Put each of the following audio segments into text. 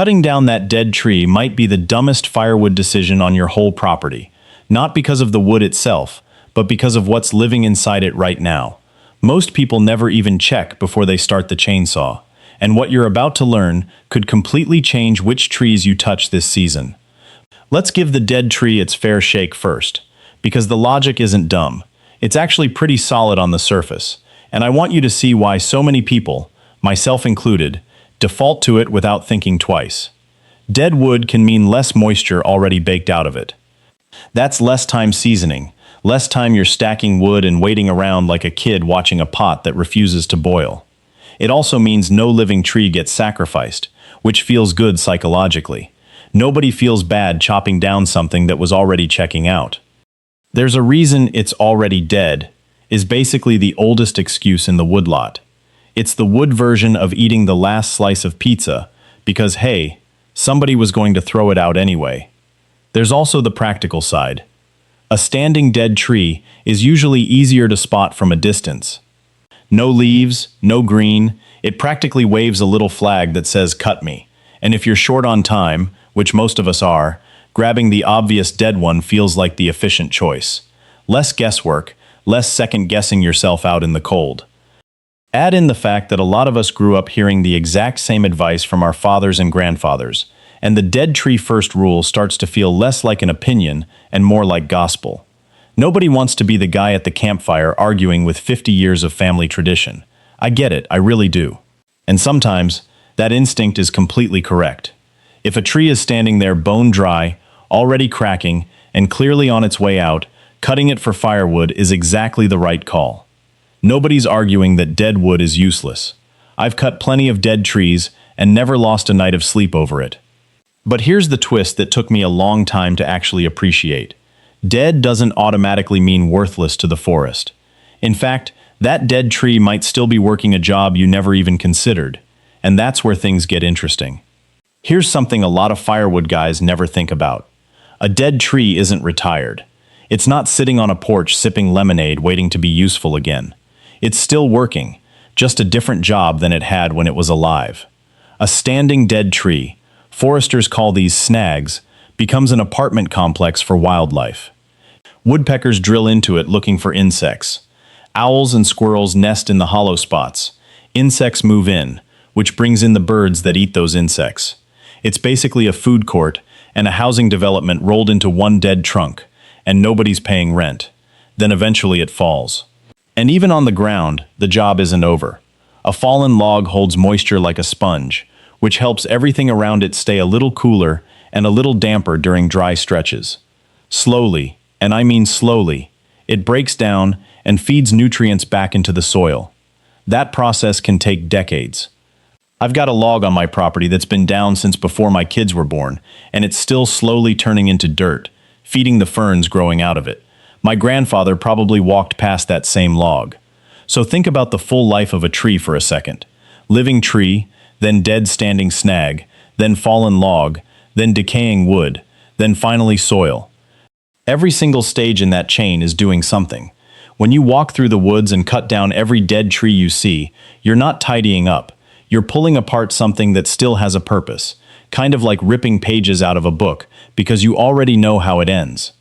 Cutting down that dead tree might be the dumbest firewood decision on your whole property, not because of the wood itself, but because of what's living inside it right now. Most people never even check before they start the chainsaw, and what you're about to learn could completely change which trees you touch this season. Let's give the dead tree its fair shake first, because the logic isn't dumb. It's actually pretty solid on the surface, and I want you to see why so many people, myself included, default to it without thinking twice. Dead wood can mean less moisture already baked out of it. That's less time seasoning, less time you're stacking wood and waiting around like a kid watching a pot that refuses to boil. It also means no living tree gets sacrificed, which feels good psychologically. Nobody feels bad chopping down something that was already checking out. There's a reason it's already dead, is basically the oldest excuse in the woodlot. It's the wood version of eating the last slice of pizza, because hey, somebody was going to throw it out anyway. There's also the practical side. A standing dead tree is usually easier to spot from a distance. No leaves, no green, it practically waves a little flag that says cut me. And if you're short on time, which most of us are, grabbing the obvious dead one feels like the efficient choice. Less guesswork, less second-guessing yourself out in the cold. Add in the fact that a lot of us grew up hearing the exact same advice from our fathers and grandfathers, and the dead tree first rule starts to feel less like an opinion and more like gospel. Nobody wants to be the guy at the campfire arguing with 50 years of family tradition. I get it, I really do. And sometimes, that instinct is completely correct. If a tree is standing there bone dry, already cracking, and clearly on its way out, cutting it for firewood is exactly the right call. Nobody's arguing that dead wood is useless. I've cut plenty of dead trees and never lost a night of sleep over it. But here's the twist that took me a long time to actually appreciate. Dead doesn't automatically mean worthless to the forest. In fact, that dead tree might still be working a job you never even considered, and that's where things get interesting. Here's something a lot of firewood guys never think about. A dead tree isn't retired. It's not sitting on a porch sipping lemonade waiting to be useful again. It's still working, just a different job than it had when it was alive. A standing dead tree, foresters call these snags, becomes an apartment complex for wildlife. Woodpeckers drill into it looking for insects. Owls and squirrels nest in the hollow spots. Insects move in, which brings in the birds that eat those insects. It's basically a food court and a housing development rolled into one dead trunk, and nobody's paying rent. Then eventually it falls. And even on the ground, the job isn't over. A fallen log holds moisture like a sponge, which helps everything around it stay a little cooler and a little damper during dry stretches. Slowly, and I mean slowly, it breaks down and feeds nutrients back into the soil. That process can take decades. I've got a log on my property that's been down since before my kids were born, and it's still slowly turning into dirt, feeding the ferns growing out of it. My grandfather probably walked past that same log. So think about the full life of a tree for a second. Living tree, then dead standing snag, then fallen log, then decaying wood, then finally soil. Every single stage in that chain is doing something. When you walk through the woods and cut down every dead tree you see, you're not tidying up. You're pulling apart something that still has a purpose, kind of like ripping pages out of a book, because you already know how it ends.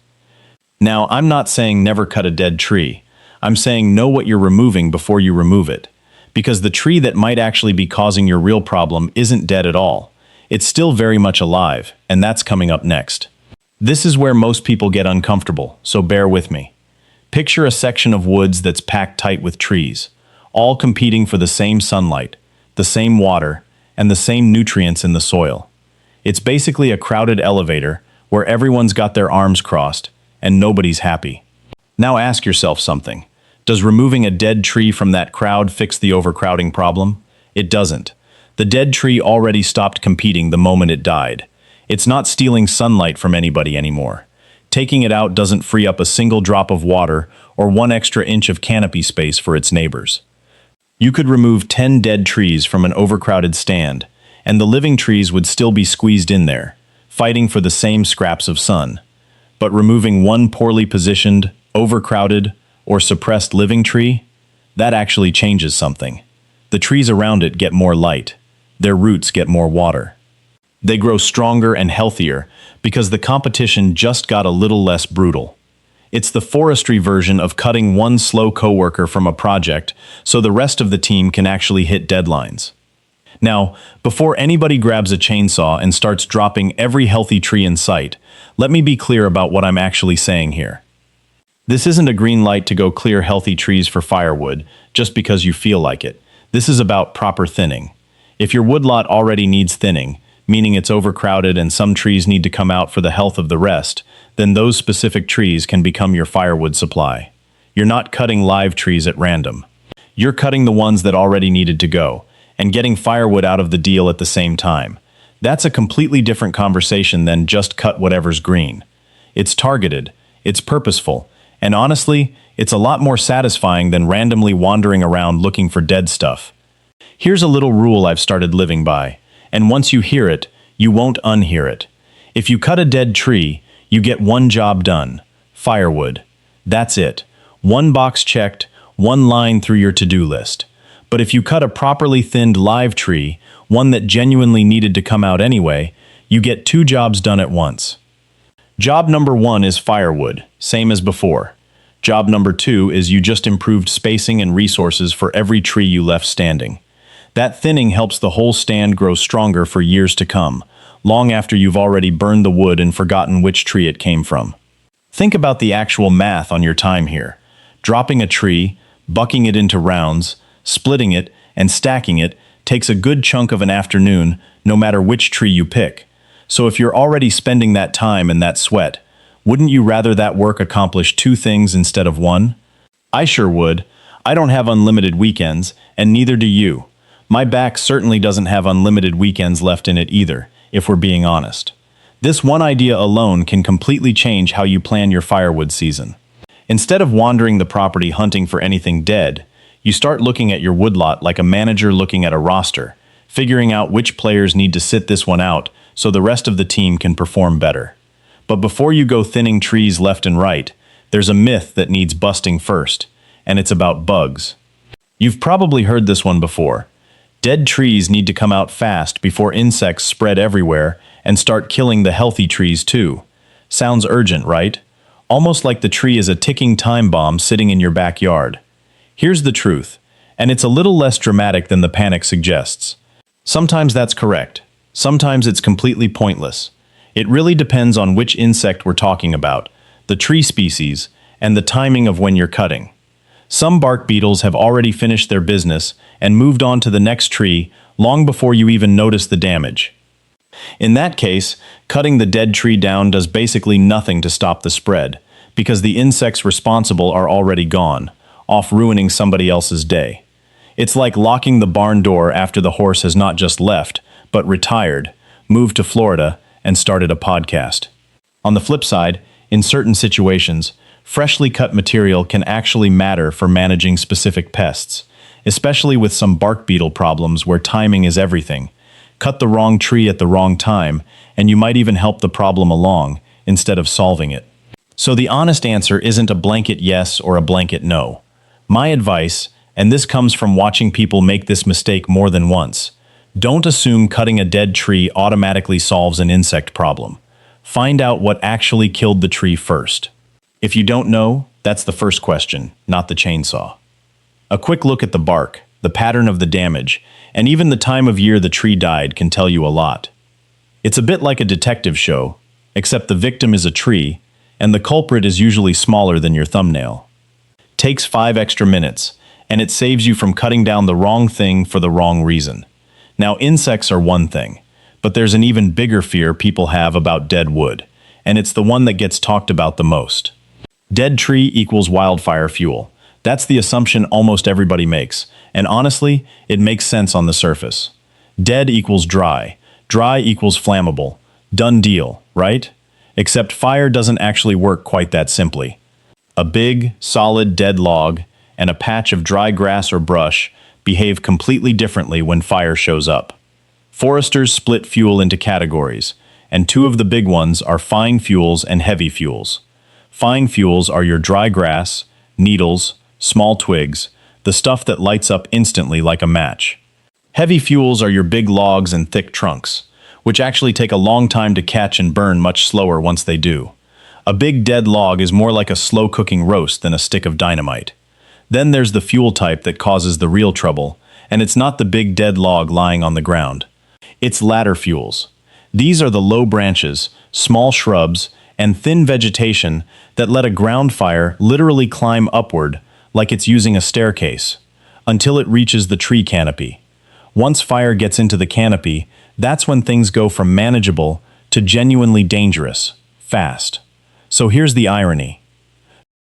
Now, I'm not saying never cut a dead tree. I'm saying know what you're removing before you remove it. Because the tree that might actually be causing your real problem isn't dead at all. It's still very much alive, and that's coming up next. This is where most people get uncomfortable, so bear with me. Picture a section of woods that's packed tight with trees, all competing for the same sunlight, the same water, and the same nutrients in the soil. It's basically a crowded elevator where everyone's got their arms crossed, and nobody's happy. Now ask yourself something. Does removing a dead tree from that crowd fix the overcrowding problem? It doesn't. The dead tree already stopped competing the moment it died. It's not stealing sunlight from anybody anymore. Taking it out doesn't free up a single drop of water or 1 extra inch of canopy space for its neighbors. You could remove 10 dead trees from an overcrowded stand, and the living trees would still be squeezed in there, fighting for the same scraps of sun. But removing one poorly positioned, overcrowded, or suppressed living tree, that actually changes something. The trees around it get more light. Their roots get more water. They grow stronger and healthier because the competition just got a little less brutal. It's the forestry version of cutting one slow coworker from a project so the rest of the team can actually hit deadlines. Now, before anybody grabs a chainsaw and starts dropping every healthy tree in sight, let me be clear about what I'm actually saying here. This isn't a green light to go clear healthy trees for firewood just because you feel like it. This is about proper thinning. If your woodlot already needs thinning, meaning it's overcrowded and some trees need to come out for the health of the rest, then those specific trees can become your firewood supply. You're not cutting live trees at random. You're cutting the ones that already needed to go, and getting firewood out of the deal at the same time. That's a completely different conversation than just cut whatever's green. It's targeted, it's purposeful, and honestly, it's a lot more satisfying than randomly wandering around looking for dead stuff. Here's a little rule I've started living by, and once you hear it, you won't unhear it. If you cut a dead tree, you get one job done: firewood. That's it. One box checked, one line through your to-do list. But if you cut a properly thinned live tree, one that genuinely needed to come out anyway, you get two jobs done at once. Job number 1 is firewood, same as before. Job number 2 is you just improved spacing and resources for every tree you left standing. That thinning helps the whole stand grow stronger for years to come, long after you've already burned the wood and forgotten which tree it came from. Think about the actual math on your time here. Dropping a tree, bucking it into rounds, splitting it, and stacking it takes a good chunk of an afternoon, no matter which tree you pick. So if you're already spending that time and that sweat, wouldn't you rather that work accomplish 2 things instead of 1? I sure would. I don't have unlimited weekends, and neither do you. My back certainly doesn't have unlimited weekends left in it either, if we're being honest. This one idea alone can completely change how you plan your firewood season. Instead of wandering the property hunting for anything dead, you start looking at your woodlot like a manager looking at a roster, figuring out which players need to sit this one out so the rest of the team can perform better. But before you go thinning trees left and right, there's a myth that needs busting first, and it's about bugs. You've probably heard this one before. Dead trees need to come out fast before insects spread everywhere and start killing the healthy trees too. Sounds urgent, right? Almost like the tree is a ticking time bomb sitting in your backyard. Here's the truth, and it's a little less dramatic than the panic suggests. Sometimes that's correct. Sometimes it's completely pointless. It really depends on which insect we're talking about, the tree species, and the timing of when you're cutting. Some bark beetles have already finished their business and moved on to the next tree long before you even notice the damage. In that case, cutting the dead tree down does basically nothing to stop the spread, because the insects responsible are already gone, off ruining somebody else's day. It's like locking the barn door after the horse has not just left, but retired, moved to Florida, and started a podcast. On the flip side, in certain situations, freshly cut material can actually matter for managing specific pests, especially with some bark beetle problems where timing is everything. Cut the wrong tree at the wrong time, and you might even help the problem along instead of solving it. So the honest answer isn't a blanket yes or a blanket no. My advice, and this comes from watching people make this mistake more than once, don't assume cutting a dead tree automatically solves an insect problem. Find out what actually killed the tree first. If you don't know, that's the first question, not the chainsaw. A quick look at the bark, the pattern of the damage, and even the time of year the tree died can tell you a lot. It's a bit like a detective show, except the victim is a tree, and the culprit is usually smaller than your thumbnail. Takes 5 extra minutes, and it saves you from cutting down the wrong thing for the wrong reason. Now, insects are one thing, but there's an even bigger fear people have about dead wood, and it's the one that gets talked about the most. Dead tree equals wildfire fuel. That's the assumption almost everybody makes, and honestly, it makes sense on the surface. Dead equals dry. Dry equals flammable. Done deal, right? Except fire doesn't actually work quite that simply. A big, solid dead log and a patch of dry grass or brush behave completely differently when fire shows up. Foresters split fuel into categories, and 2 of the big ones are fine fuels and heavy fuels. Fine fuels are your dry grass, needles, small twigs, the stuff that lights up instantly like a match. Heavy fuels are your big logs and thick trunks. which actually take a long time to catch and burn much slower once they do. A big dead log is more like a slow-cooking roast than a stick of dynamite. Then there's the fuel type that causes the real trouble, and it's not the big dead log lying on the ground. It's ladder fuels. These are the low branches, small shrubs, and thin vegetation that let a ground fire literally climb upward like it's using a staircase, until it reaches the tree canopy. Once fire gets into the canopy, that's when things go from manageable to genuinely dangerous, fast. So here's the irony.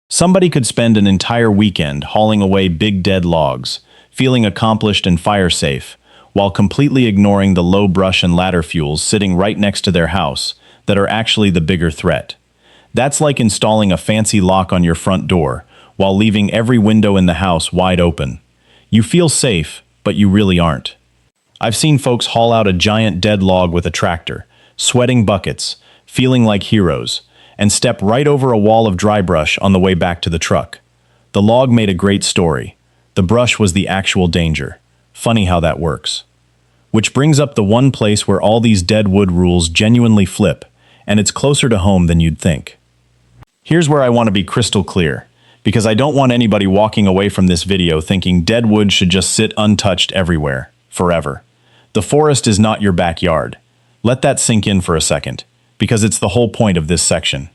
Somebody could spend an entire weekend hauling away big dead logs, feeling accomplished and fire-safe, while completely ignoring the low brush and ladder fuels sitting right next to their house that are actually the bigger threat. That's like installing a fancy lock on your front door while leaving every window in the house wide open. You feel safe, but you really aren't. I've seen folks haul out a giant dead log with a tractor, sweating buckets, feeling like heroes, and step right over a wall of dry brush on the way back to the truck. The log made a great story. The brush was the actual danger. Funny how that works. Which brings up the one place where all these dead wood rules genuinely flip, and it's closer to home than you'd think. Here's where I want to be crystal clear, because I don't want anybody walking away from this video thinking dead wood should just sit untouched everywhere, forever. The forest is not your backyard. Let that sink in for a second, because it's the whole point of this section.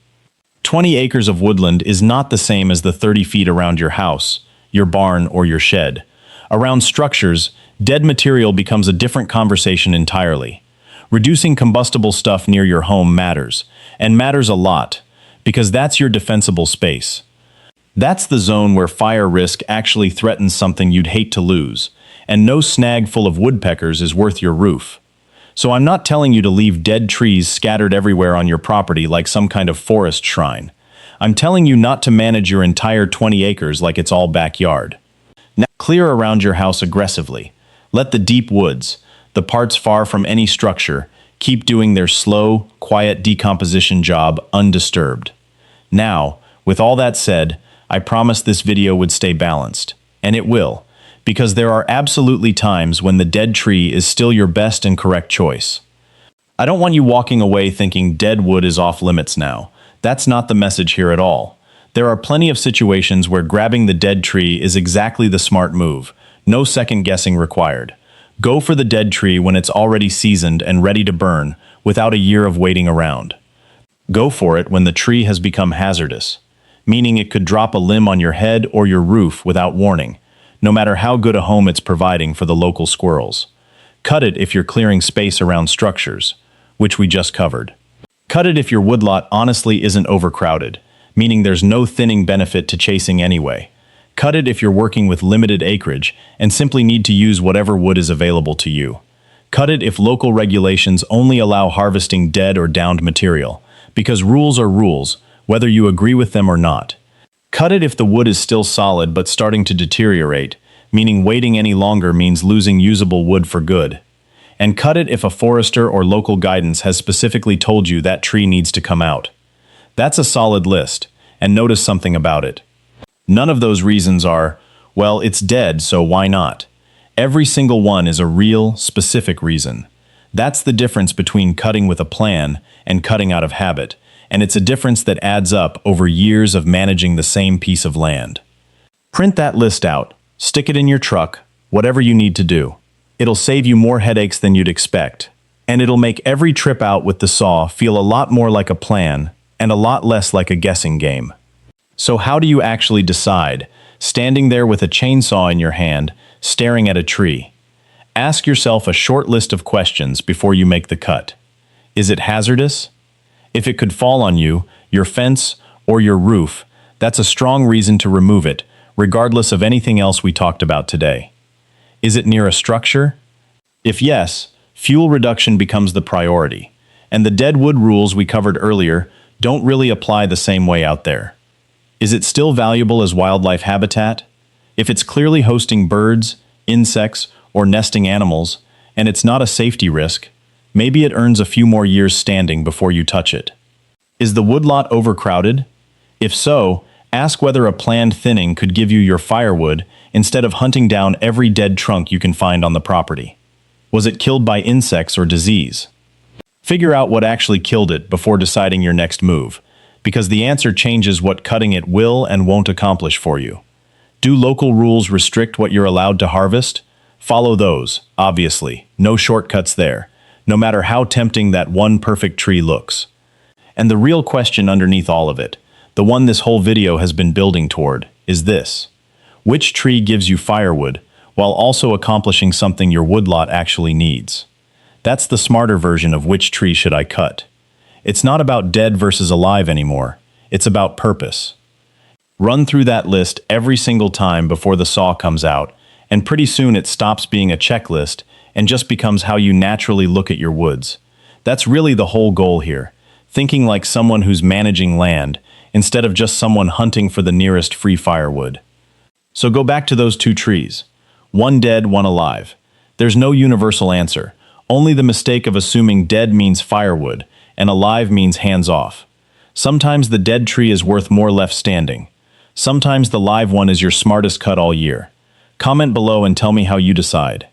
20 acres of woodland is not the same as the 30 feet around your house, your barn, or your shed. Around structures, dead material becomes a different conversation entirely. Reducing combustible stuff near your home matters, and matters a lot, because that's your defensible space. That's the zone where fire risk actually threatens something you'd hate to lose, and no snag full of woodpeckers is worth your roof. So I'm not telling you to leave dead trees scattered everywhere on your property like some kind of forest shrine. I'm telling you not to manage your entire 20 acres like it's all backyard. Now, clear around your house aggressively. Let the deep woods, the parts far from any structure, keep doing their slow, quiet decomposition job undisturbed. Now, with all that said, I promised this video would stay balanced, and it will, because there are absolutely times when the dead tree is still your best and correct choice. I don't want you walking away thinking dead wood is off limits now. That's not the message here at all. There are plenty of situations where grabbing the dead tree is exactly the smart move. No second guessing required. Go for the dead tree when it's already seasoned and ready to burn, without a year of waiting around. Go for it when the tree has become hazardous, meaning it could drop a limb on your head or your roof without warning, no matter how good a home it's providing for the local squirrels. Cut it if you're clearing space around structures, which we just covered. Cut it if your woodlot honestly isn't overcrowded, meaning there's no thinning benefit to chasing anyway. Cut it if you're working with limited acreage and simply need to use whatever wood is available to you. Cut it if local regulations only allow harvesting dead or downed material, because rules are rules, whether you agree with them or not. Cut it if the wood is still solid but starting to deteriorate, meaning waiting any longer means losing usable wood for good. And cut it if a forester or local guidance has specifically told you that tree needs to come out. That's a solid list, and notice something about it. None of those reasons are, well, it's dead, so why not? Every single one is a real, specific reason. That's the difference between cutting with a plan and cutting out of habit, and it's a difference that adds up over years of managing the same piece of land. Print that list out, stick it in your truck, whatever you need to do. It'll save you more headaches than you'd expect, and it'll make every trip out with the saw feel a lot more like a plan and a lot less like a guessing game. So how do you actually decide, standing there with a chainsaw in your hand, staring at a tree? Ask yourself a short list of questions before you make the cut. Is it hazardous? If it could fall on you, your fence, or your roof, that's a strong reason to remove it, regardless of anything else we talked about today. Is it near a structure? If yes, fuel reduction becomes the priority, and the dead wood rules we covered earlier don't really apply the same way out there. Is it still valuable as wildlife habitat? If it's clearly hosting birds, insects, or nesting animals, and it's not a safety risk, maybe it earns a few more years standing before you touch it. Is the woodlot overcrowded? If so, ask whether a planned thinning could give you your firewood instead of hunting down every dead trunk you can find on the property. Was it killed by insects or disease? Figure out what actually killed it before deciding your next move, because the answer changes what cutting it will and won't accomplish for you. Do local rules restrict what you're allowed to harvest? Follow those, obviously. No shortcuts there, no matter how tempting that one perfect tree looks. And the real question underneath all of it, the one this whole video has been building toward, is this. Which tree gives you firewood, while also accomplishing something your woodlot actually needs? That's the smarter version of which tree should I cut. It's not about dead versus alive anymore. It's about purpose. Run through that list every single time before the saw comes out, and pretty soon it stops being a checklist and just becomes how you naturally look at your woods. That's really the whole goal here, thinking like someone who's managing land, instead of just someone hunting for the nearest free firewood. So go back to those two trees. One dead, one alive. There's no universal answer. Only the mistake of assuming dead means firewood, and alive means hands off. Sometimes the dead tree is worth more left standing. Sometimes the live one is your smartest cut all year. Comment below and tell me how you decide.